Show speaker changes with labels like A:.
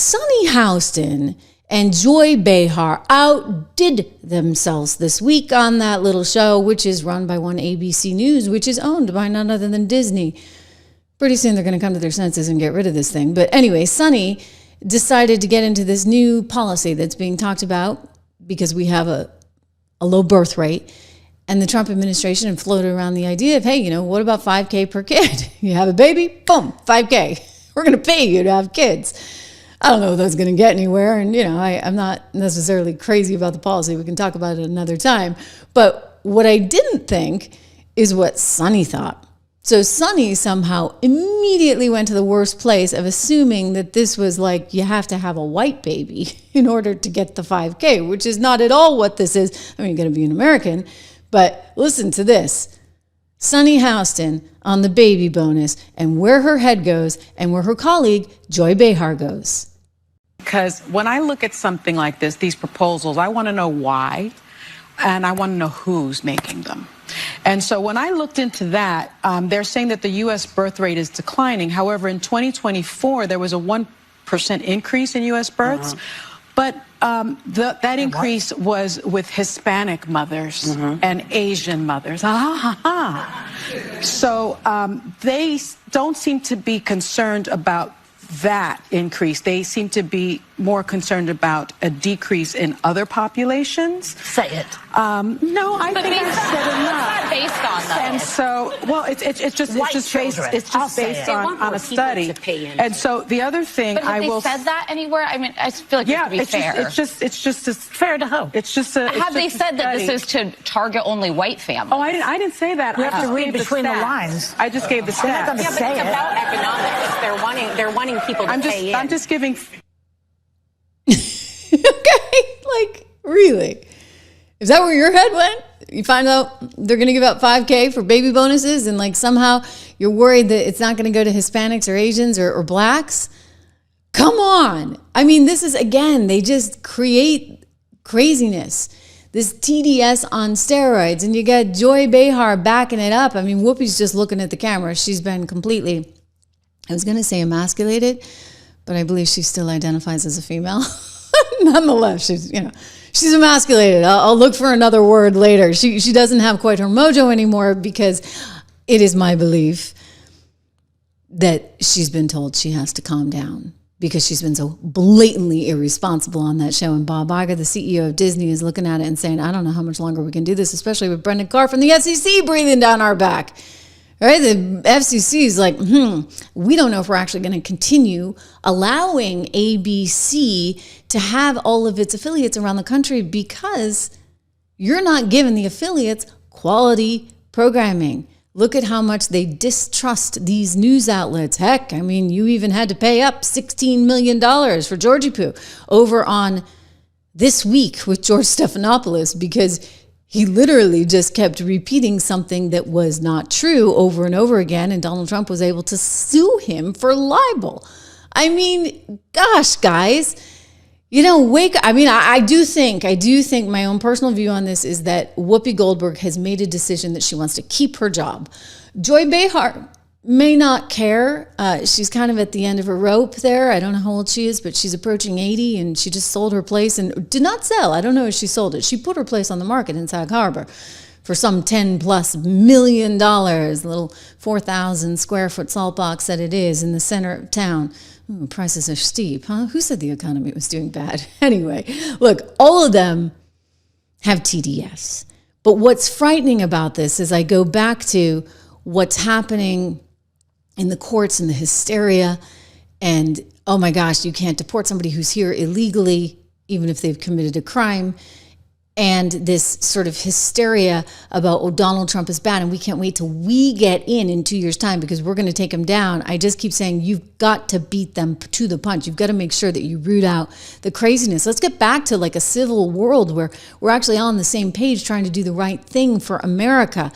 A: Sunny Hostin and Joy Behar outdid themselves this week on that little show, which is run by one ABC News, which is owned by none other than Disney. Pretty soon they're going to come to their senses and get rid of this thing. But anyway, Sunny decided to get into this new policy that's being talked about because we have a low birth rate. And the Trump administration had floated around the idea of, hey, you know, what about $5K per kid? You have a baby, boom, $5K. We're going to pay you to have kids. I don't know if that's going to get anywhere. And, you know, I'm not necessarily crazy about the policy. We can talk about it another time. But what I didn't think is what Sunny thought. So Sunny somehow immediately went to the worst place of assuming that this was like you have to have a white baby in order to get the $5K, which is not at all what this is. I mean, you're going to be an American. But listen to this. Sunny Hostin on the baby bonus and where her head goes and where her colleague Joy Behar goes.
B: Because when I look at something like this, these proposals, I want to know why, and I want to know who's making them. And so when I looked into that, they're saying that the U.S. birth rate is declining. However, in 2024, there was a 1% increase in U.S. births. But that increase was with Hispanic mothers and Asian mothers. So they don't seem to be concerned about that increase. They seem to be more concerned about a decrease in other populations.
C: Say it.
B: No, I think I said enough.
C: It's not based on that.
B: And so, well, it's just based on a study. And so the other thing
C: but have they said that anywhere? I mean, I feel like it has to be fair.
B: It's just
C: fair to who?
B: It's just a.
C: Have they said that this is to target only white families?
B: Oh, I didn't say that.
C: You
B: have
C: to read between the lines.
B: I just gave the stats.
C: Yeah, but it's about economics. They're wanting people to pay in.
B: I'm just giving.
A: Okay, like really? Is that where your head went? You find out they're going to give out $5K for baby bonuses and like somehow you're worried that it's not going to go to Hispanics or Asians or blacks? Come on. I mean, this is, again, they just create craziness. This TDS on steroids, and you got Joy Behar backing it up. I mean, Whoopi's just looking at the camera. She's been completely, I was going to say emasculated, but I believe she still identifies as a female. Nonetheless, she's emasculated. I'll look for another word later. She doesn't have quite her mojo anymore because it is my belief that she's been told she has to calm down because she's been so blatantly irresponsible on that show. And Bob Iger, the CEO of Disney, is looking at it and saying, I don't know how much longer we can do this, especially with Brendan Carr from the FCC breathing down our back. Right? The FCC is like, we don't know if we're actually going to continue allowing ABC to have all of its affiliates around the country because you're not giving the affiliates quality programming. Look at how much they distrust these news outlets. Heck, I mean, you even had to pay up $16 million for Georgie Poo over on This Week with George Stephanopoulos because he literally just kept repeating something that was not true over and over again, and Donald Trump was able to sue him for libel. I mean, gosh, guys, wake up. I mean, I do think my own personal view on this is that Whoopi Goldberg has made a decision that she wants to keep her job. Joy Behar may not care. She's kind of at the end of her rope there. I don't know how old she is, but she's approaching 80 and she just sold her place and did not sell. I don't know if she sold it. She put her place on the market in Sag Harbor for some $10+ million, little 4,000 square foot salt box that it is in the center of town. Ooh, prices are steep, huh? Who said the economy was doing bad? Anyway, look, all of them have TDS. But what's frightening about this is I go back to what's happening in the courts and the hysteria and, oh my gosh, you can't deport somebody who's here illegally, even if they've committed a crime. And this sort of hysteria about, oh, Donald Trump is bad and we can't wait till we get in 2 years' time because we're going to take him down. I just keep saying you've got to beat them to the punch. You've got to make sure that you root out the craziness. Let's get back to like a civil world where we're actually all on the same page trying to do the right thing for America.